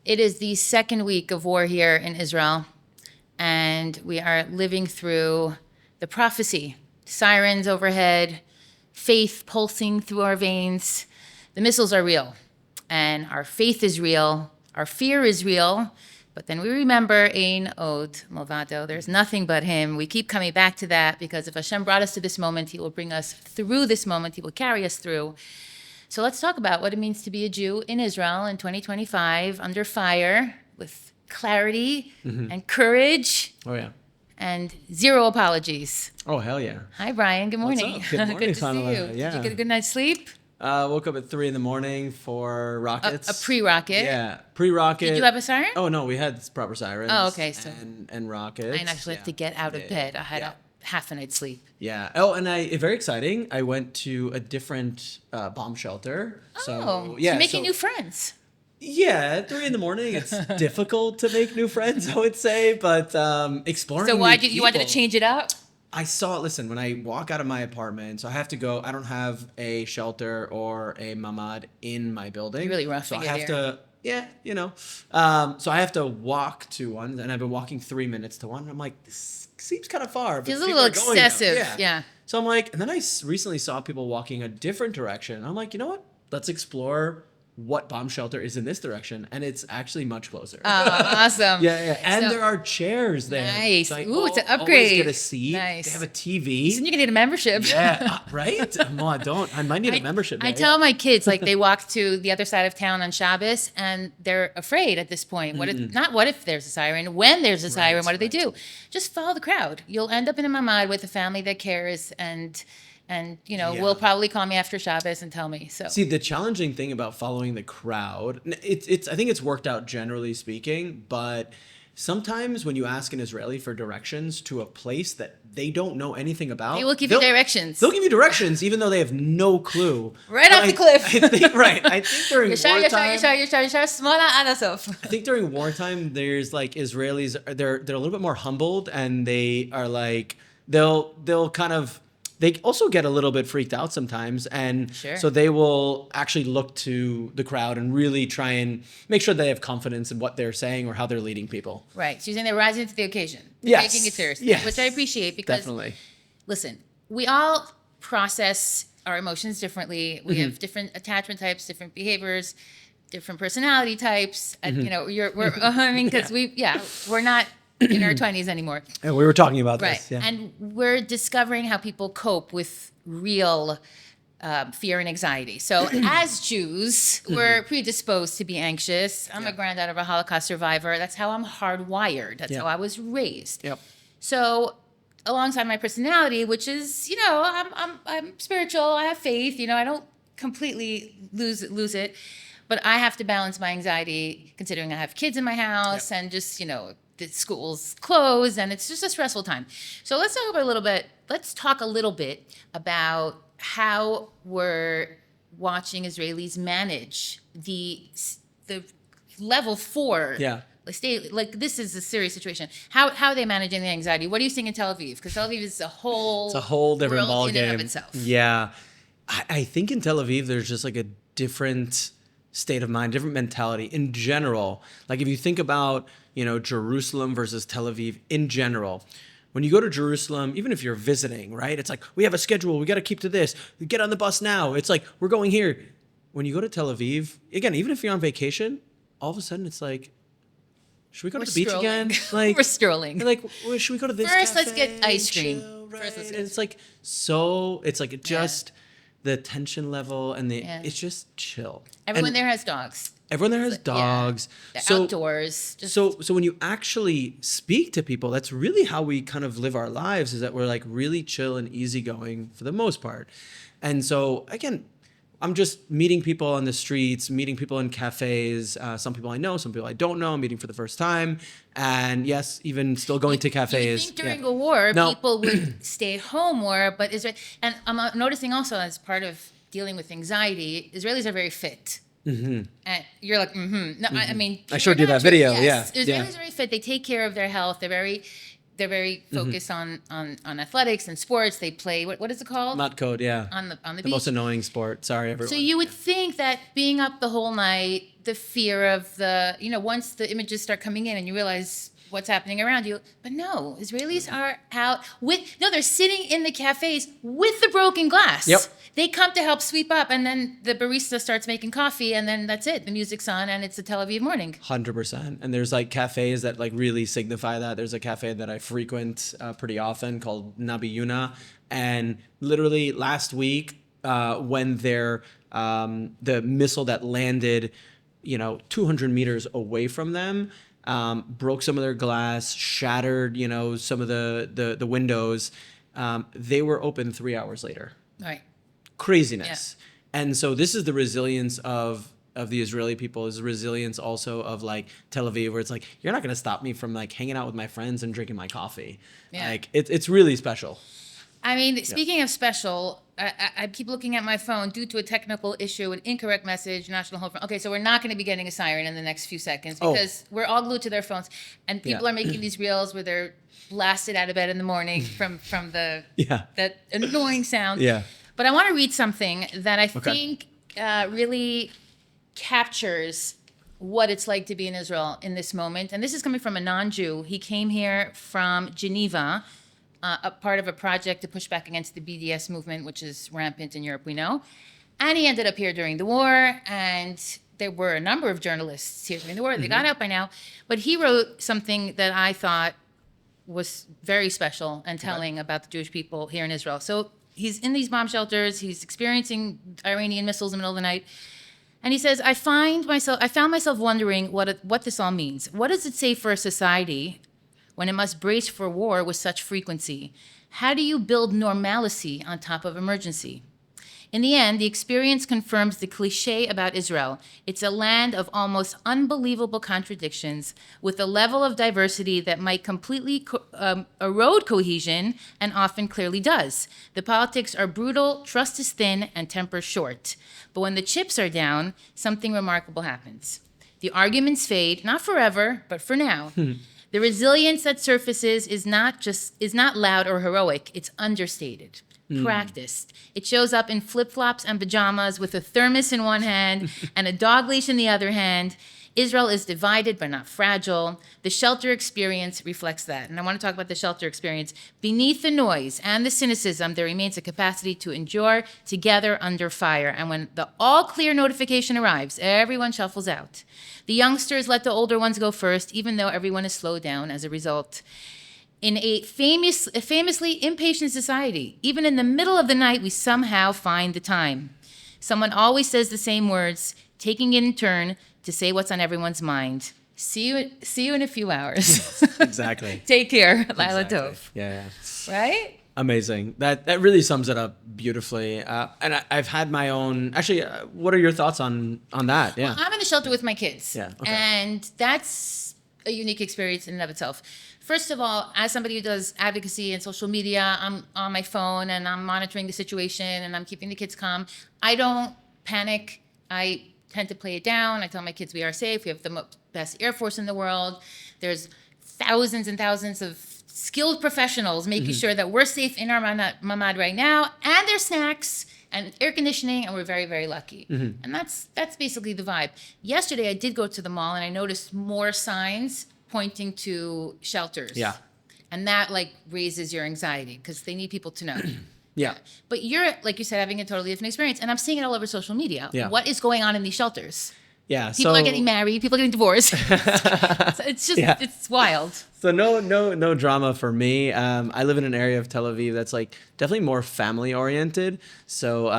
It is the second week of war here in Israel, and we are living through the prophecy. Sirens overhead, faith pulsing through our veins. The missiles are real, and our faith is real, our fear is real, but then we remember Ein Od Milvado. There's nothing but Him. We keep coming back to that because if Hashem brought us to this moment, He will bring us through this moment. He will carry us through. So let's talk about what it means to be a Jew in Israel in 2025, under fire, with clarity and courage. Oh, yeah. And zero apologies. Oh, hell yeah. Hi, Brian. Good morning. What's up? Good morning, Good to see Chanale. you. Yeah. Did you get a good night's sleep? Woke up at 3 a.m. for rockets. A pre-rocket? Yeah, pre-rocket. Did you have a siren? Oh, no, we had proper sirens. Oh, okay. So and rockets. I didn't actually have to get out of bed. I had a half a night's sleep. Yeah. Oh, and very exciting. I went to a different bomb shelter. So you're making new friends. Yeah, at 3 a.m. it's difficult to make new friends, I would say, but exploring. So why did you wanted to change it up? I saw, listen, when I walk out of my apartment, so I have to go, I don't have a shelter or a mamad in my building. You're really roughing so I have it to, yeah, you know. So I have to walk to one, and I've been walking 3 minutes to one. And I'm like, this seems kind of far. But Feels a little excessive. Yeah. So I'm like, and then I recently saw people walking a different direction. And I'm like, you know what? Let's explore what bomb shelter is in this direction, and it's actually much closer. Oh, awesome. Yeah. And there are chairs there. Nice. So Ooh, it's an upgrade. Always get a seat. Nice. They have a TV. So you can need a membership. Yeah, right? Well, I might need a membership. I tell my kids, like, they walk to the other side of town on Shabbos, and they're afraid at this point. What if there's a siren? When there's a siren, what do they do? Just follow the crowd. You'll end up in a mamad with a family that cares, and will probably call me after Shabbos and tell me. So see, the challenging thing about following the crowd, it's I think it's worked out generally speaking, but sometimes when you ask an Israeli for directions to a place that they don't know anything about, they will give you directions. They'll give you directions even though they have no clue. Right off the cliff. I think during wartime. I think during wartime, there's like Israelis, they're a little bit more humbled, and they are like they'll kind of. They also get a little bit freaked out sometimes, and so they will actually look to the crowd and really try and make sure they have confidence in what they're saying or how they're leading people. Right. So you're saying they're rising to the occasion. Yes. Taking it seriously, yes. which I appreciate because, definitely. Listen, we all process our emotions differently. We have different attachment types, different behaviors, different personality types. Because we're not in our 20s anymore. And we were talking about right. this. Yeah. And we're discovering how people cope with real fear and anxiety. So as Jews, we're predisposed to be anxious. I'm a granddaughter of a Holocaust survivor. That's how I'm hardwired. That's how I was raised. Yep. So alongside my personality, which is, I'm spiritual, I have faith, I don't completely lose it. But I have to balance my anxiety considering I have kids in my house and just, the school's closed, and it's just a stressful time. So let's talk a little bit about how we're watching Israelis manage the level 4. Yeah. This is a serious situation. How are they managing the anxiety? What are you seeing in Tel Aviv? Because Tel Aviv is a whole different ball in game and of itself. Yeah. I think in Tel Aviv, there's just like a different state of mind, different mentality in general. Like if you think about, Jerusalem versus Tel Aviv in general, when you go to Jerusalem, even if you're visiting, right? It's like, we have a schedule. We got to keep to this. Get on the bus now. It's like, we're going here. When you go to Tel Aviv, again, even if you're on vacation, all of a sudden it's like, should we go to the beach again? Like we're strolling. Like, well, should we go to this First, cafe? let's get ice cream. Chill, right? And it's like, just the tension level and it's just chill. Everyone there has dogs. Everyone there has dogs. They're outdoors. So when you actually speak to people, that's really how we kind of live our lives, is that we're like really chill and easygoing for the most part. And so again, I'm just meeting people on the streets, meeting people in cafes. Some people I know, some people I don't know. I'm meeting for the first time. And yes, even still going to cafes. You think during a war, people would stay home more, but and I'm noticing also as part of dealing with anxiety, Israelis are very fit. And you're like, No, I mean, I showed you that video. Yes. Yeah. Israelis are very fit. They take care of their health. They're very focused on athletics and sports. They play what is it called? Not code, yeah. On the the beach. most annoying sport. Sorry, everyone. So you would think that being up the whole night, the fear of once the images start coming in and you realize what's happening around you. But no, Israelis are out they're sitting in the cafes with the broken glass. Yep. They come to help sweep up, and then the barista starts making coffee, and then that's it. The music's on, and it's a Tel Aviv morning. 100%. And there's like cafes that like really signify that. There's a cafe that I frequent pretty often called Nabi Yuna. And literally last week, when the missile that landed, 200 meters away from them, broke some of their glass, shattered, some of the windows, they were open 3 hours later. Right. Craziness. Yeah. And so this is the resilience of the Israeli people, is the resilience also of like Tel Aviv, where it's like, you're not going to stop me from like hanging out with my friends and drinking my coffee. Yeah. Like it's really special. I mean, speaking of special, I keep looking at my phone due to a technical issue, an incorrect message, National Home Front. Okay, so we're not going to be getting a siren in the next few seconds because we're all glued to their phones. And people are making these reels where they're blasted out of bed in the morning from that annoying sound. Yeah. But I want to read something that I think really captures what it's like to be in Israel in this moment. And this is coming from a non-Jew. He came here from Geneva, a part of a project to push back against the BDS movement, which is rampant in Europe, we know. And he ended up here during the war, and there were a number of journalists here during the war. They got out by now. But he wrote something that I thought was very special and telling about the Jewish people here in Israel. So he's in these bomb shelters. He's experiencing Iranian missiles in the middle of the night. And he says, I found myself wondering what this all means. What does it say for a society when it must brace for war with such frequency? How do you build normalcy on top of emergency? In the end, the experience confirms the cliche about Israel. It's a land of almost unbelievable contradictions with a level of diversity that might completely erode cohesion, and often clearly does. The politics are brutal, trust is thin, and temper short. But when the chips are down, something remarkable happens. The arguments fade, not forever, but for now. The resilience that surfaces is not loud or heroic, it's understated. Practiced. It shows up in flip-flops and pajamas with a thermos in one hand and a dog leash in the other hand. Israel is divided but not fragile. The shelter experience reflects that. And I want to talk about the shelter experience. Beneath the noise and the cynicism, there remains a capacity to endure together under fire. And when the all-clear notification arrives, everyone shuffles out. The youngsters let the older ones go first, even though everyone is slowed down as a result. In a famously impatient society, even in the middle of the night, we somehow find the time. Someone always says the same words, taking it in turn to say what's on everyone's mind. See you in a few hours. Exactly. Take care, Laila Tov. Yeah. Right? Amazing. That really sums it up beautifully. And I've had my own. Actually, what are your thoughts on that? Yeah. Well, I'm in the shelter with my kids. Yeah. Okay. And that's a unique experience in and of itself. First of all, as somebody who does advocacy and social media, I'm on my phone and I'm monitoring the situation and I'm keeping the kids calm. I don't panic. I tend to play it down. I tell my kids we are safe. We have the best Air Force in the world. There's thousands and thousands of skilled professionals making sure that we're safe in our mamad right now, and there's snacks and air conditioning, and we're very, very lucky. And that's basically the vibe. Yesterday, I did go to the mall and I noticed more signs pointing to shelters. Yeah. And that raises your anxiety because they need people to know. Yeah. But you're, like you said, having a totally different experience. And I'm seeing it all over social media. Yeah. What is going on in these shelters? Yeah. People are getting married. People are getting divorced. So it's just, it's wild. So no drama for me. I live in an area of Tel Aviv that's definitely more family oriented. So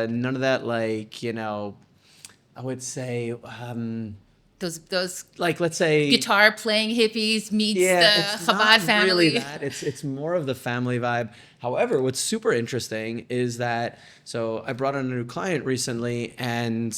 none of that I would say Those let's say guitar playing hippies meets the it's Chabad not family. Really that. It's more of the family vibe. However, what's super interesting is that I brought on a new client recently, and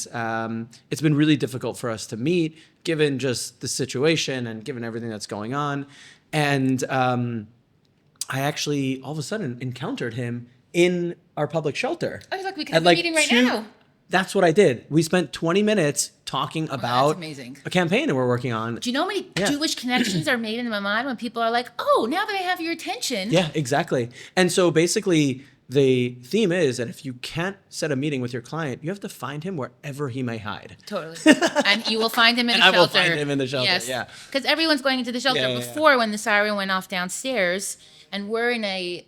it's been really difficult for us to meet given just the situation and given everything that's going on. And I actually all of a sudden encountered him in our public shelter. Oh, look, we could have a meeting right now. That's what I did. We spent 20 minutes talking about a campaign that we're working on. Do you know how many Jewish connections are made in my mind when people are like, oh, now that I have your attention? Yeah, exactly. And so basically the theme is that if you can't set a meeting with your client, you have to find him wherever he may hide. Totally. And you will find him in the And shelter. I will find him in the shelter, Yes. yeah. Because everyone's going into the shelter. Before, when the siren went off downstairs, and we're in a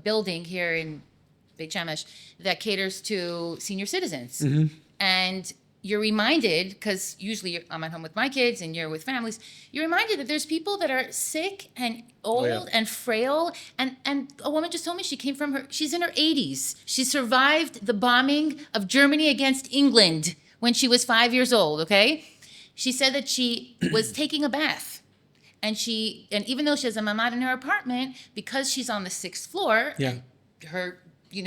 building here in Beit Shemesh that caters to senior citizens. Mm-hmm. And you're reminded, because usually I'm at home with my kids and you're with families, you're reminded that there's people that are sick and old and frail. And a woman just told me she's in her 80s. She survived the bombing of Germany against England when she was 5 years old, okay? She said that she was taking a bath. And even though she has a mamad in her apartment, because she's on the 6th floor,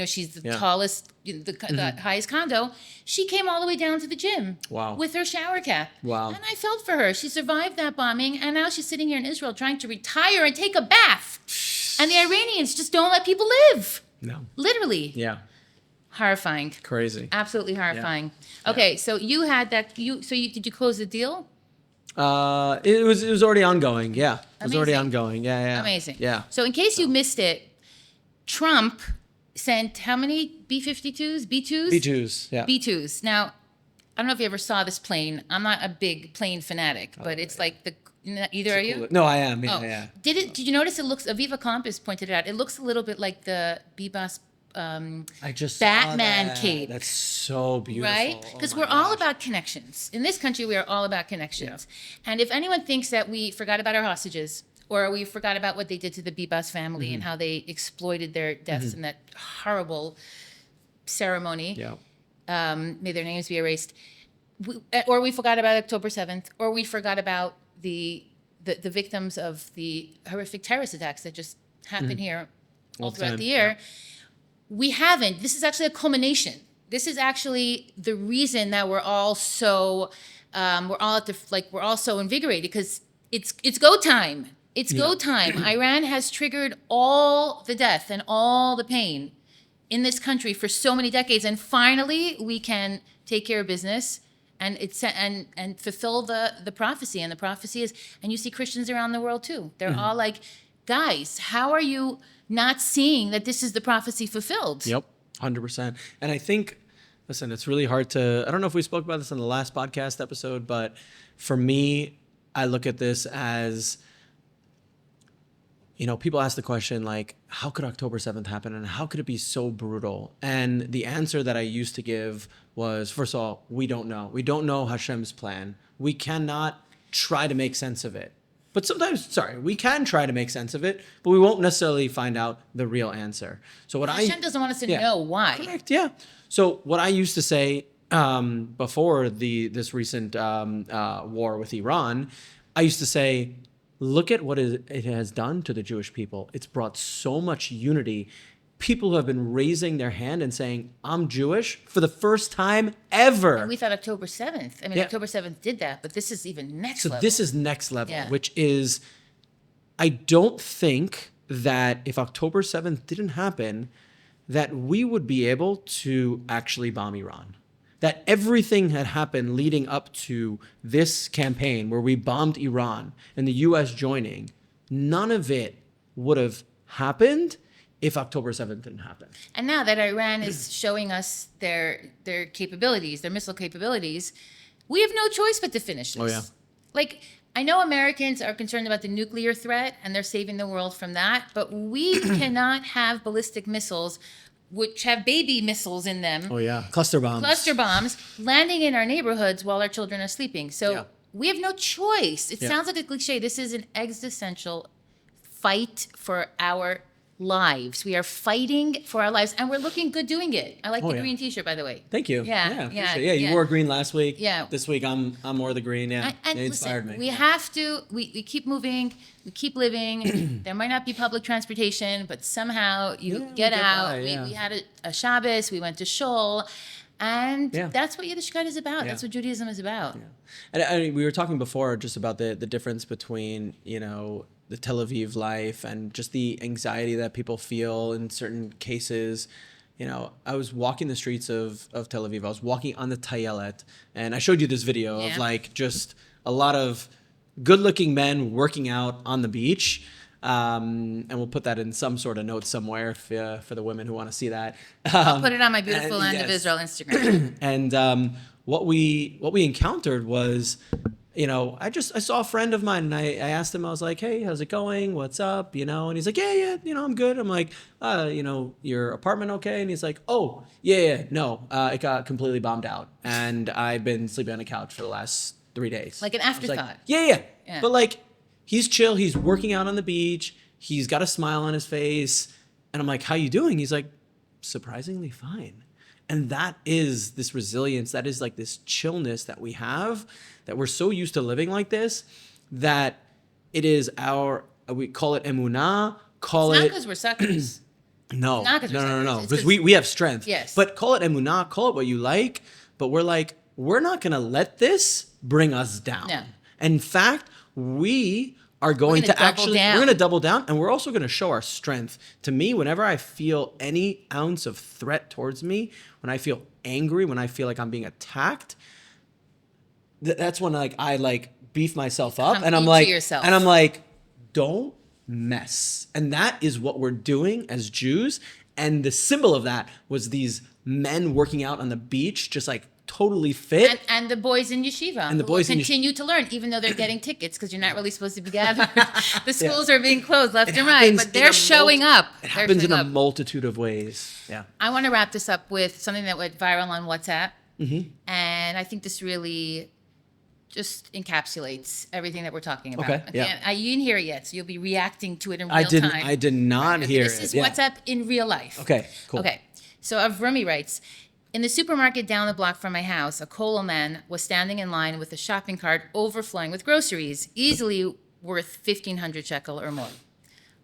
she's the tallest, the highest condo. She came all the way down to the gym with her shower cap. Wow. And I felt for her. She survived that bombing, and now she's sitting here in Israel trying to retire and take a bath. And the Iranians just don't let people live. No. Literally. Yeah. Horrifying. Crazy. Absolutely horrifying. Yeah. Okay, so you had that. Did you close the deal? It was already ongoing. Yeah. It was already ongoing. Yeah. Amazing. Yeah. So in case you missed it, Trump sent how many B-52s? B-2s? B-2s, yeah. B-2s. Now, I don't know if you ever saw this plane. I'm not a big plane fanatic, but it's like either are you? No, I am. Yeah. Did you notice it looks, Aviva Campus pointed it out, it looks a little bit like the Bebas I just Batman saw cape. That's so beautiful. Right? Because we're all about connections. In this country, we are all about connections. Yeah. And if anyone thinks that we forgot about our hostages, or we forgot about what they did to the Bebas family and how they exploited their deaths in that horrible ceremony. Yeah. May their names be erased. Or we forgot about October 7th, or we forgot about the victims of the horrific terrorist attacks that just happened here all throughout the year. Yeah. We haven't. This is actually a culmination. This is actually the reason that we're all so we're all so invigorated, because it's go time. It's go time. Iran has triggered all the death and all the pain in this country for so many decades, and finally we can take care of business and fulfill the prophecy. And the prophecy is, and you see Christians around the world too. They're all like, guys, how are you not seeing that this is the prophecy fulfilled? Yep, 100%. And I think, listen, it's really hard to, I don't know if we spoke about this in the last podcast episode, but for me, I look at this as, people ask the question, like, how could October 7th happen and how could it be so brutal? And the answer that I used to give was, first of all, we don't know. We don't know Hashem's plan. We cannot try to make sense of it. But sometimes, we can try to make sense of it, but we won't necessarily find out the real answer. So Hashem doesn't want us to know why. Correct, yeah. So what I used to say before this recent war with Iran, I used to say, look at what it has done to the Jewish people. It's brought so much unity. People who have been raising their hand and saying, I'm Jewish for the first time ever. And we thought October 7th. October 7th did that, but this is even next level. So this is next level, which is, I don't think that if October 7th didn't happen, that we would be able to actually bomb Iran. That everything had happened leading up to this campaign where we bombed Iran and the U.S. joining, none of it would have happened if October 7th didn't happen. And now that Iran is showing us their capabilities, their missile capabilities, we have no choice but to finish this. Oh, yeah. Like, I know Americans are concerned about the nuclear threat and they're saving the world from that, but we cannot have ballistic missiles which have baby missiles in them. Oh, yeah. Cluster bombs landing in our neighborhoods while our children are sleeping. So we have no choice. It sounds like a cliche. This is an existential fight for our lives. We are fighting for our lives, and we're looking good doing it. I like the green T-shirt, by the way. Thank you. Yeah. You wore green last week. Yeah. This week I'm more the green. Yeah. And it inspired listen, me. We have to. We keep moving. We keep living. There might not be public transportation, but somehow you get out. By, we had a Shabbos. We went to shul. And that's what Yiddishkeit is about. That's what Judaism is about. Yeah. And we were talking before just about the difference between, the Tel Aviv life and just the anxiety that people feel in certain cases. I was walking the streets of Tel Aviv. I was walking on the Tayelet, and I showed you this video of just a lot of good-looking men working out on the beach. And we'll put that in some sort of note somewhere for the women who want to see that. I'll put it on my beautiful Land of Israel Instagram. And what we encountered was, I saw a friend of mine, and I asked him, I was like, hey, how's it going? What's up? And he's like, yeah, I'm good. I'm like, your apartment okay? And he's like, oh, yeah, no, it got completely bombed out, and I've been sleeping on the couch for the last 3 days. Like an afterthought. Yeah. But like, he's chill. He's working out on the beach. He's got a smile on his face. And I'm like, how you doing? He's like, surprisingly fine. And that is this resilience. That is like this chillness that we have, that we're so used to living like this, that it is we call it emunah, It's not because we're suckers. No. It's because we have strength. Yes. But call it emunah, call it what you like. But we're like, we're not going to let this bring us down. No. In fact, we are going to actually, we're going to double down, and we're also going to show our strength. To me, whenever I feel any ounce of threat towards me, when I feel angry, when I feel like I'm being attacked, that's when I beef myself up, and I'm like, don't mess. And that is what we're doing as Jews. And the symbol of that was these men working out on the beach, just like totally fit. And the boys in yeshiva and the boys continue to learn, even though they're getting tickets, because you're not really supposed to be gathered. The schools are being closed left and right, but they're showing up. It happens in a multitude of ways. Yeah. I want to wrap this up with something that went viral on WhatsApp. Mm-hmm. And I think this really just encapsulates everything that we're talking about. Okay, yeah. You didn't hear it yet, so you'll be reacting to it in real time. I did not hear it. This is WhatsApp in real life. Okay, cool. Okay, so Avrumi writes, in the supermarket down the block from my house, a Kollel man was standing in line with a shopping cart overflowing with groceries, easily worth 1,500 shekel or more.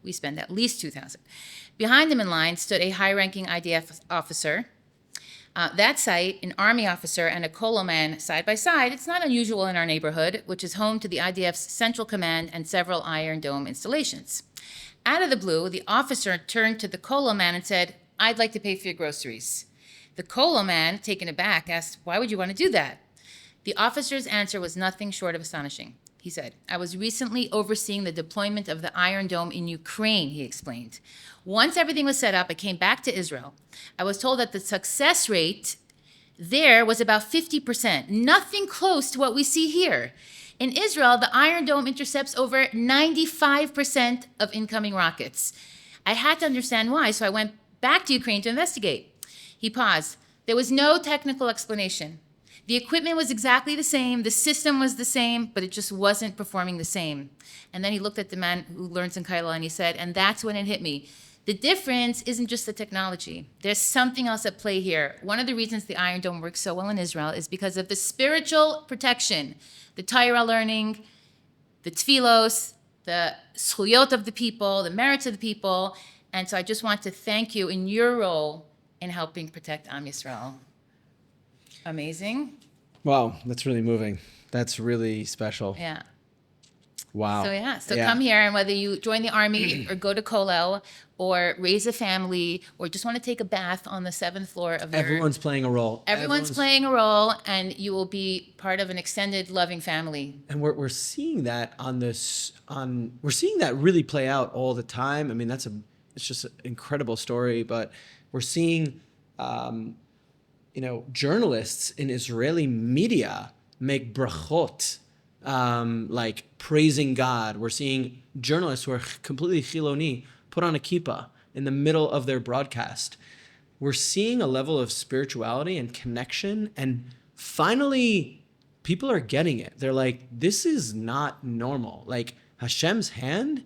We spend at least 2,000. Behind him in line stood a high-ranking IDF officer. That sight, an army officer and a Kollel man side by side, it's not unusual in our neighborhood, which is home to the IDF's Central Command and several Iron Dome installations. Out of the blue, the officer turned to the Kollel man and said, I'd like to pay for your groceries. The Kollel man, taken aback, asked, why would you want to do that? The officer's answer was nothing short of astonishing. He said, I was recently overseeing the deployment of the Iron Dome in Ukraine, he explained. Once everything was set up, I came back to Israel. I was told that the success rate there was about 50%, nothing close to what we see here. In Israel, the Iron Dome intercepts over 95% of incoming rockets. I had to understand why, so I went back to Ukraine to investigate. He paused. There was no technical explanation. The equipment was exactly the same, the system was the same, but it just wasn't performing the same. And then he looked at the man who learns in Kaila and he said, and that's when it hit me. The difference isn't just the technology. There's something else at play here. One of the reasons the Iron Dome works so well in Israel is because of the spiritual protection, the Torah learning, the tfilos, the zchuyot of the people, the merits of the people. And so I just want to thank you in your role in helping protect Am Yisrael. Amazing. Wow, that's really moving. That's really special. Yeah. Wow. So come here, and whether you join the army or go to Kollel or raise a family or just want to take a bath on the 7th floor of your... Everyone's playing a role. Everyone's playing a role, and you will be part of an extended, loving family. And we're seeing that we're seeing that really play out all the time. I mean, it's just an incredible story, but we're seeing, journalists in Israeli media make brachot, like praising God. We're seeing journalists who are completely chiloni put on a kippah in the middle of their broadcast. We're seeing a level of spirituality and connection, and finally people are getting it. They're like, this is not normal. Like, Hashem's hand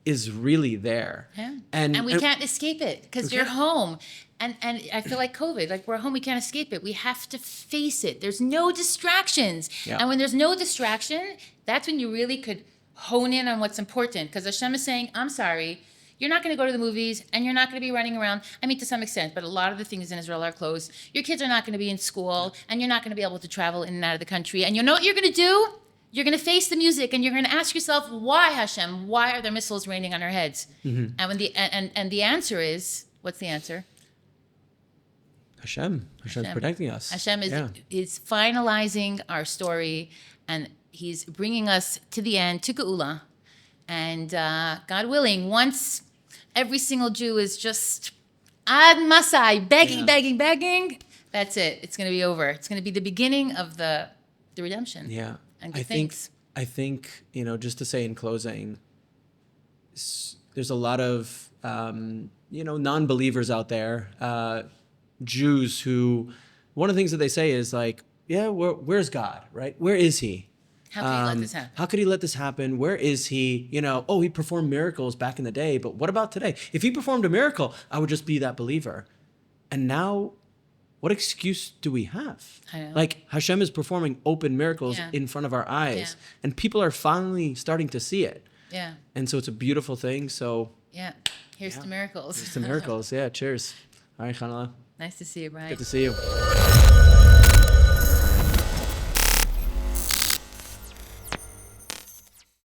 is really there. Yeah. And we can't escape it because you're home. And I feel like COVID, like we're home, we can't escape it. We have to face it. There's no distractions. Yeah. And when there's no distraction, that's when you really could hone in on what's important. Because Hashem is saying, I'm sorry, you're not going to go to the movies and you're not going to be running around. I mean, to some extent, but a lot of the things in Israel are closed. Your kids are not going to be in school and you're not going to be able to travel in and out of the country. And you know what you're going to do? You're going to face the music and you're going to ask yourself, why, Hashem? Why are there missiles raining on our heads? Mm-hmm. And when the answer is, what's the answer? Hashem's protecting us. Hashem is finalizing our story, and he's bringing us to the end, to Geula. And God willing, once every single Jew is just ad masai, begging, begging, begging, that's it. It's going to be over. It's going to be the beginning of the redemption. Yeah. And I think, you know, just to say in closing, there's a lot of, you know, non-believers out there, Jews who, one of the things that they say is like, yeah, where's God, right? Where is he? How could he let this happen? How could he let this happen? Where is he? You know, oh, he performed miracles back in the day, but what about today? If he performed a miracle, I would just be that believer. And now, what excuse do we have? I know. Like Hashem is performing open miracles in front of our eyes, and people are finally starting to see it. Yeah. And so it's a beautiful thing. So Yeah. Here's the miracles. it's the miracles. Yeah. Cheers. All right, Chanale. Nice to see you, Brian. Good to see you.